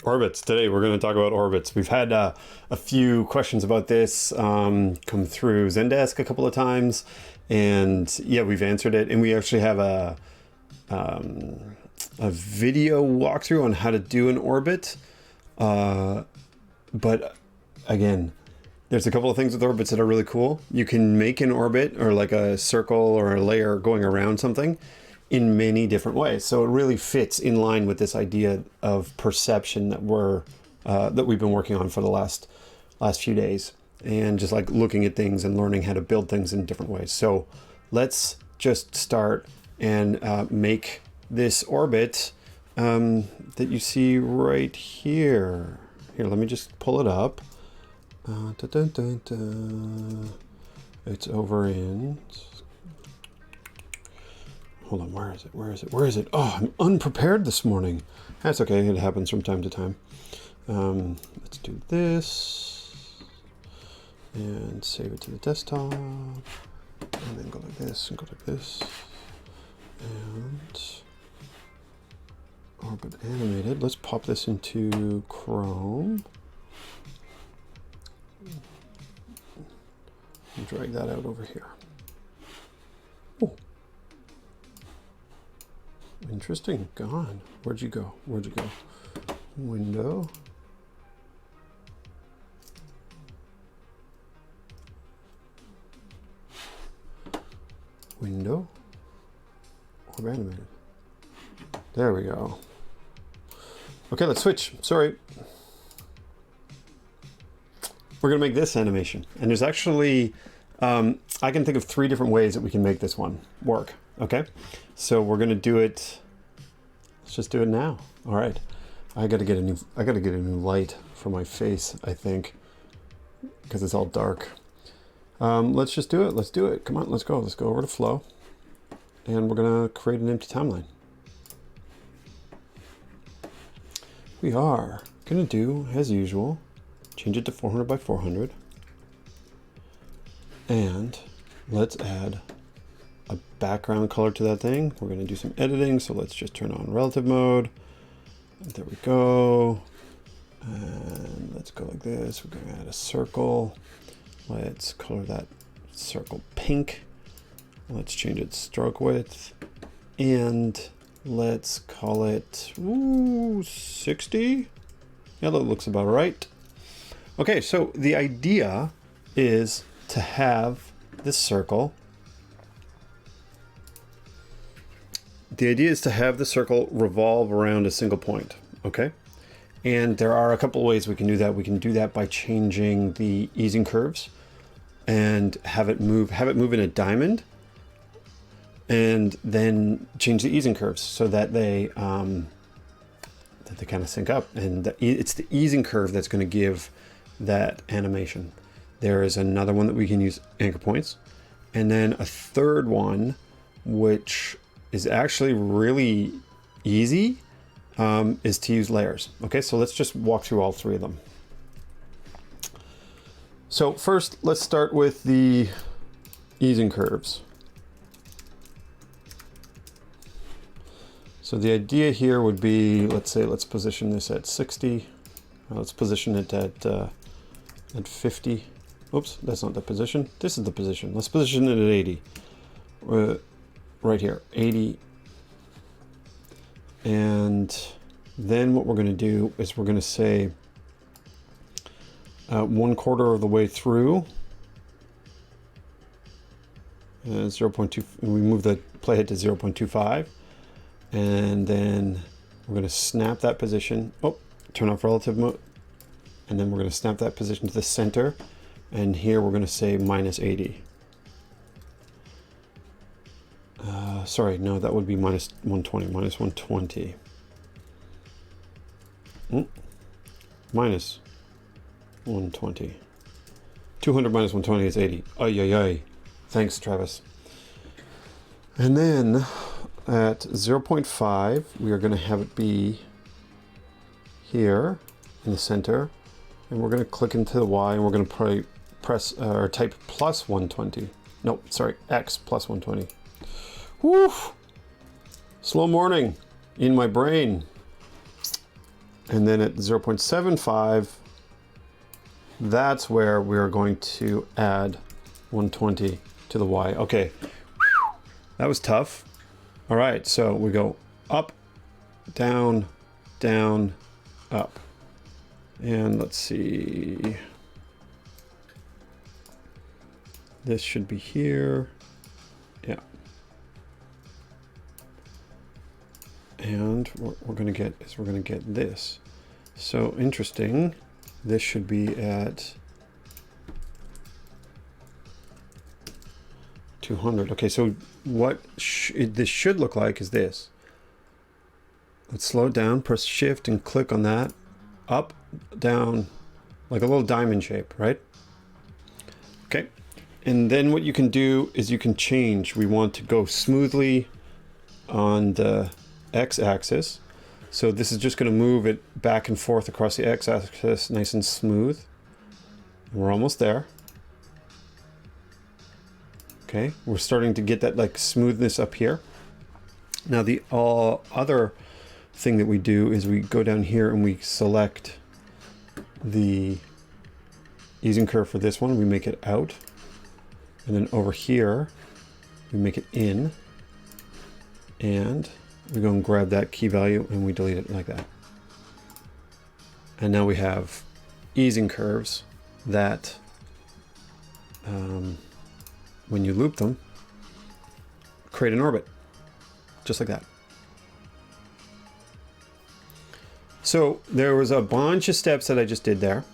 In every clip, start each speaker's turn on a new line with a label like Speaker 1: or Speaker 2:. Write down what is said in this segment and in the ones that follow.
Speaker 1: Orbits. Today we're going to talk about orbits. We've had a few questions about this come through Zendesk a couple of times, and yeah, we've answered it. And we actually have a video walkthrough on how to do an orbit. But again, there's a couple of things with orbits that are really cool. You can make an orbit or like a circle or a layer going around something in many different ways. So it really fits in line with this idea of perception that we've been working on for the last few days, and just like looking at things and learning how to build things in different ways. So let's just start and make this orbit that you see right here. Here, let me just pull it up. It's over in... Hold on, where is it? Where is it? Where is it? Oh, I'm unprepared this morning. That's okay, it happens from time to time. Let's do this. And save it to the desktop. And then go like this, and go like this. And orbit animated. Let's pop this into Chrome. And drag that out over here. Oh. Interesting. Gone. Where'd you go? Where'd you go? Window. Window. Orb animated. There we go. Okay, let's switch. Sorry. We're going to make this animation. And there's actually, I can think of 3 different ways that we can make this one work. Okay, so we're going to do it. Let's just do it now. All right. I got to get a new light for my face, I think, because it's all dark. Let's just do it. Let's do it. Come on, let's go. Let's go over to Flow. And we're going to create an empty timeline. We are going to do, as usual, change it to 400 by 400. And let's add a background color to that thing. We're going to do some editing, so let's just turn on relative mode. And there we go. And let's go like this. We're going to add a circle. Let's color that circle pink. Let's change its stroke width. And let's call it 60. Yeah, that looks about right. Okay, so the idea is to have this circle. The idea is to have the circle revolve around a single point, okay? And there are a couple of ways we can do that. We can do that by changing the easing curves and have it move in a diamond, and then change the easing curves so that they kind of sync up. And it's the easing curve that's going to give that animation. There is another one that we can use anchor points, and then a third one, which is actually really easy, is to use layers. Okay, so let's just walk through all 3 of them. So first, let's start with the easing curves. So the idea here would be, let's position this at 60. Let's position it at 50. Oops, that's not the position. This is the position. Let's position it at 80. Right here, 80. And then what we're going to do is we're going to say 1/4 of the way through, 0.2, and we move the playhead to 0.25, and then we're going to snap that position. Oh, turn off relative mode, and then we're going to snap that position to the center, and here we're going to say -80. Sorry, no, that would be -120, -120. -120. 200 minus 120 is 80. Ay, ay, ay. Thanks, Travis. And then at 0.5, we are going to have it be here in the center. And we're going to click into the Y, and we're going to press or type plus 120. No, sorry, X plus 120. Woo! Slow morning in my brain. And then at 0.75, that's where we're going to add 120 to the Y. Okay, that was tough. All right, so we go up, down, down, up. And let's see. This should be here. Yeah. And what we're going to get is we're going to get this. So interesting. This should be at 200. Okay, so what this should look like is this. Let's slow it down, press shift and click on that. Up, down, like a little diamond shape, right? Okay. And then what you can do is you can change. We want to go smoothly on the x-axis. So this is just going to move it back and forth across the x-axis nice and smooth. We're almost there. Okay, we're starting to get that like smoothness up here. Now the other thing that we do is we go down here and we select the easing curve for this one. We make it out. And then over here, we make it in. And we go and grab that key value and we delete it like that. And now we have easing curves that when you loop them, create an orbit, just like that. So there was a bunch of steps that I just did there.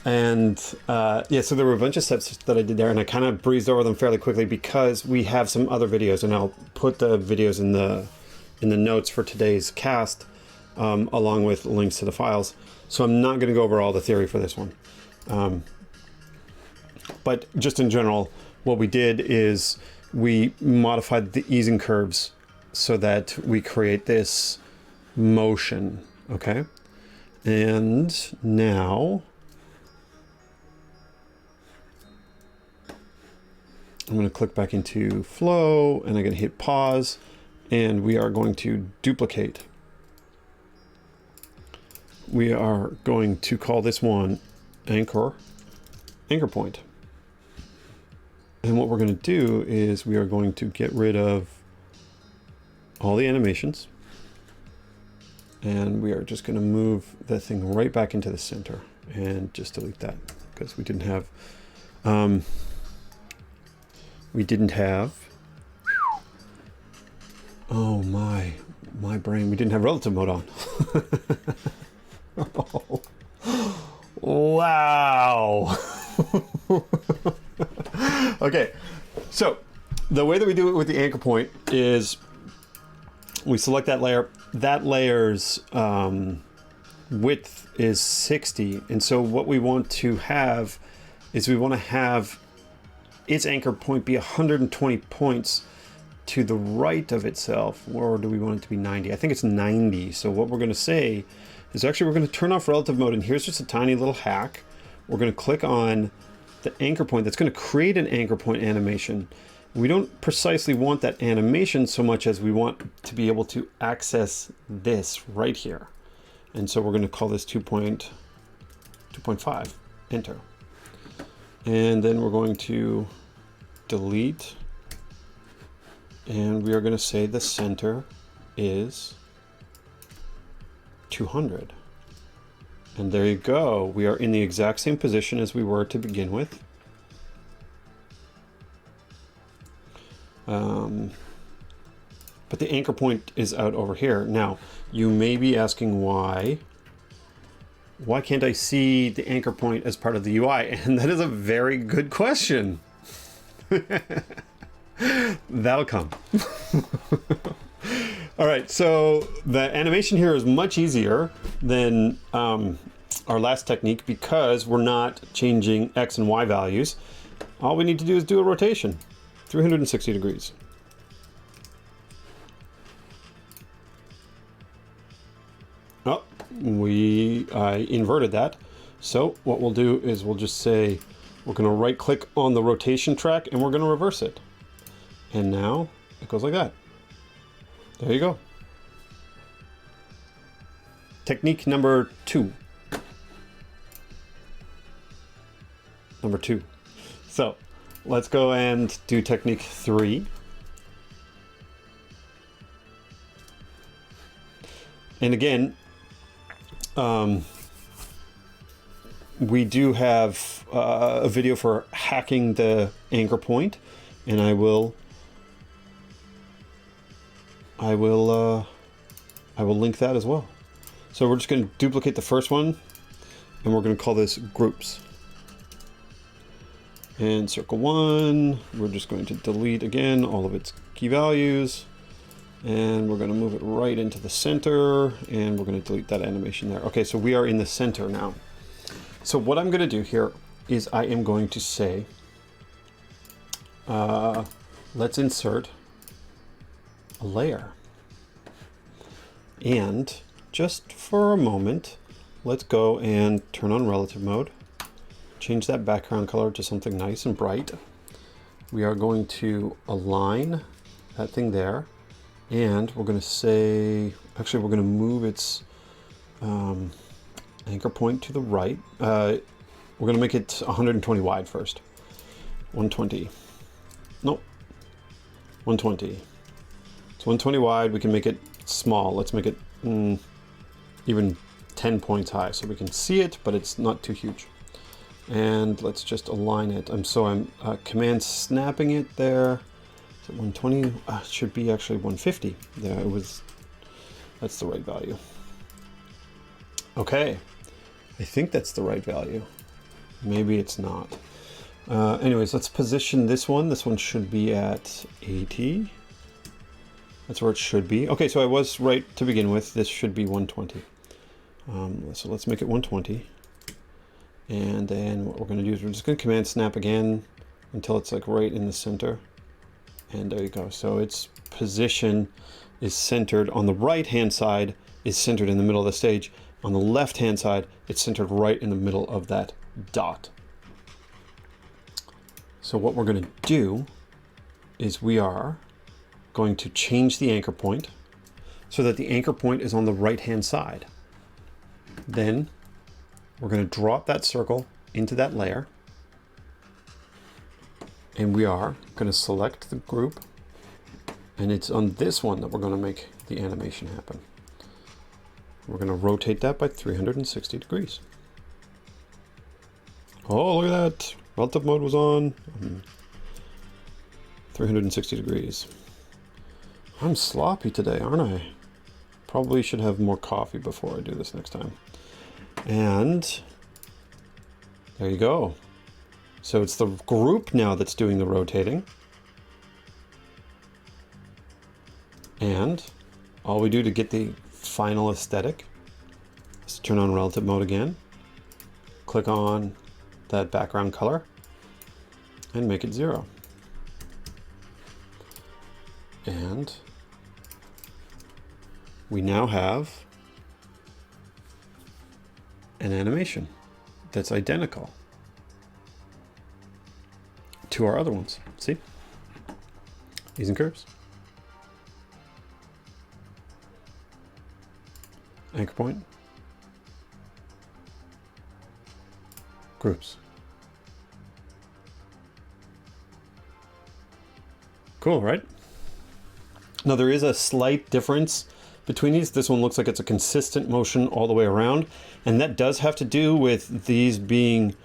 Speaker 1: And yeah, so there were a bunch of steps that I did there and I kind of breezed over them fairly quickly because we have some other videos, and I'll put the videos in the notes for today's cast, along with links to the files. So I'm not going to go over all the theory for this one. But just in general, what we did is we modified the easing curves so that we create this motion, okay? And now I'm going to click back into flow and I'm going to hit pause and we are going to duplicate. We are going to call this one anchor point. And what we're going to do is we are going to get rid of all the animations. And we are just going to move that thing right back into the center and just delete that because we didn't have oh my brain, we didn't have relative mode on. Oh, wow. Okay, so the way that we do it with the anchor point is we select that layer. That layer's width is 60, and so what we want to have is we want to have its anchor point be 120 points to the right of itself, or do we want it to be 90? I think it's 90. So what we're going to say is actually we're going to turn off relative mode, and here's just a tiny little hack. We're going to click on the anchor point. That's going to create an anchor point animation. We don't precisely want that animation so much as we want to be able to access this right here. And so we're going to call this 2.5, enter. And then we're going to delete, and we are going to say the center is 200. And there you go. We are in the exact same position as we were to begin with. But the anchor point is out over here. Now, you may be asking why can't I see the anchor point as part of the UI? And that is a very good question. That'll come. All right, so the animation here is much easier than our last technique because we're not changing X and Y values. All we need to do is do a rotation, 360 degrees. Oh, I inverted that. So what we'll do is we'll just say, we're going to right click on the rotation track and we're going to reverse it. And now it goes like that. There you go. Technique number two. So let's go and do technique 3. And again, we do have a video for hacking the anchor point, and I will link that as well. So we're just going to duplicate the first one, and we're going to call this groups. And circle 1, we're just going to delete again all of its key values, and we're going to move it right into the center, and we're going to delete that animation there. Okay, so we are in the center now. So what I'm going to do here is I am going to say, let's insert a layer. And just for a moment, let's go and turn on relative mode. Change that background color to something nice and bright. We are going to align that thing there. And we're going to say, actually, we're going to move its anchor point to the right. We're going to make it 120 wide first. 120. Nope. 120. It's 120 wide. We can make it small. Let's make it even 10 points high so we can see it, but it's not too huge. And let's just align it. I'm command snapping it there. Is it 120? It should be actually 150. Yeah, that's the right value. Okay, I think that's the right value. Maybe it's not. Anyways, let's position this one. This one should be at 80. That's where it should be. Okay, so I was right to begin with. This should be 120. So let's make it 120. And then what we're going to do is we're just going to command snap again until it's like right in the center. And there you go. So its position is centered on the right hand side, is centered in the middle of the stage. On the left hand side, it's centered right in the middle of that dot. So what we're going to do is we are going to change the anchor point so that the anchor point is on the right hand side. Then we're going to drop that circle into that layer, and we are going to select the group, and it's on this one that we're going to make the animation happen. We're going to rotate that by 360 degrees. Oh, look at that. Relative mode was on. 360 degrees. I'm sloppy today, aren't I? Probably should have more coffee before I do this next time. And there you go. So it's the group now that's doing the rotating. And all we do to get the final aesthetic is turn on relative mode again, click on that background color, and make it 0. And we now have an animation that's identical to our other ones. See? Ease and curves. Anchor point. Groups. Cool, right? Now there is a slight difference between these. This one looks like it's a consistent motion all the way around, and that does have to do with these being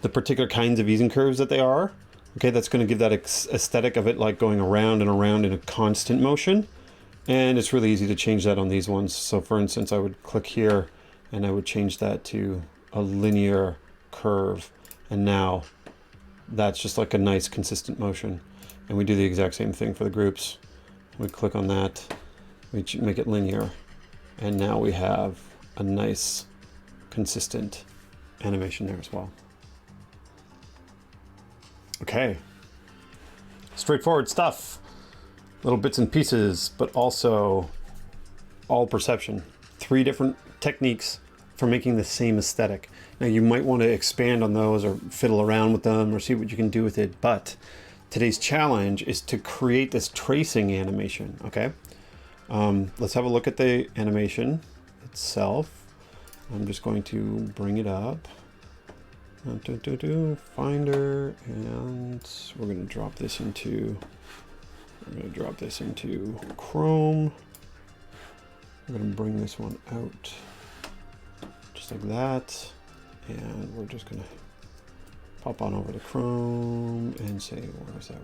Speaker 1: the particular kinds of easing curves that they are. Okay, that's going to give that aesthetic of it like going around and around in a constant motion, and it's really easy to change that on these ones. So for instance, I would click here and I would change that to a linear curve, and now that's just like a nice consistent motion. And we do the exact same thing for the groups. We click on that, we make it linear, and now we have a nice consistent animation there as well. Okay, straightforward stuff, little bits and pieces, but also all perception. 3 different techniques for making the same aesthetic. Now you might want to expand on those or fiddle around with them or see what you can do with it, but today's challenge is to create this tracing animation, okay? Let's have a look at the animation itself. I'm just going to bring it up. Finder, and we're going to drop this into Chrome. I'm going to bring this one out just like that, and we're just going to pop on over to Chrome and say, where's that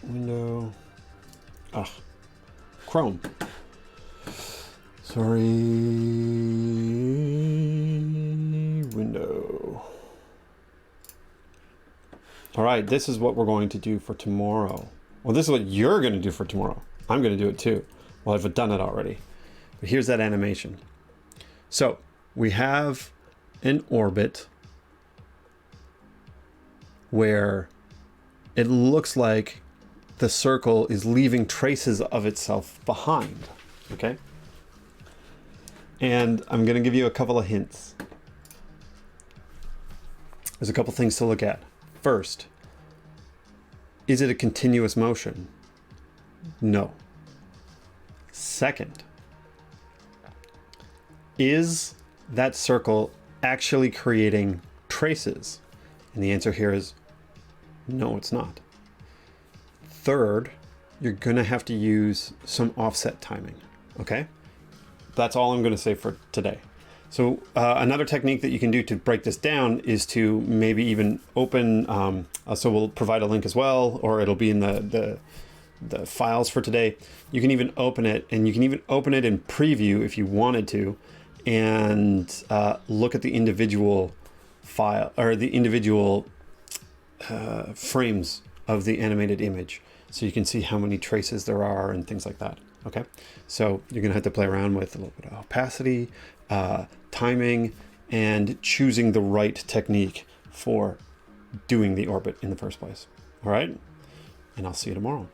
Speaker 1: window? Chrome. Sorry, window. All right, this is what we're going to do for tomorrow. Well, this is what you're going to do for tomorrow. I'm going to do it too. Well, I've done it already. But here's that animation. So we have an orbit where it looks like the circle is leaving traces of itself behind, okay? And I'm going to give you a couple of hints. There's a couple things to look at. First, is it a continuous motion? No. Second, is that circle actually creating traces? And the answer here is no, it's not. Third, you're going to have to use some offset timing, okay? That's all I'm going to say for today. So another technique that you can do to break this down is to maybe even open, so we'll provide a link as well, or it'll be in the files for today. You can even open it, and you can even open it in preview if you wanted to, and look at the individual file or the individual frames of the animated image, so you can see how many traces there are and things like that. Okay, so you're gonna have to play around with a little bit of opacity, timing, and choosing the right technique for doing the orbit in the first place. All right, and I'll see you tomorrow.